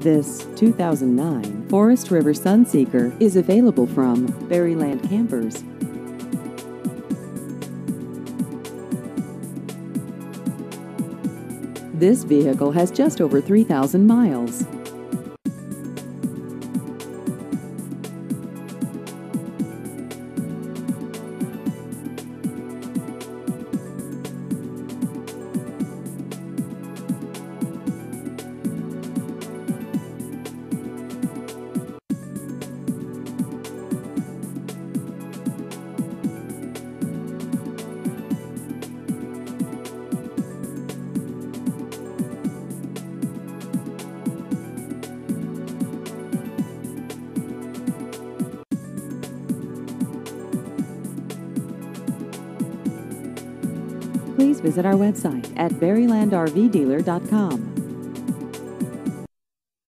This 2009 Forest River Sunseeker is available from Berryland Campers. This vehicle has just over 3,000 miles. Please visit our website at berrylandrvdealer.com.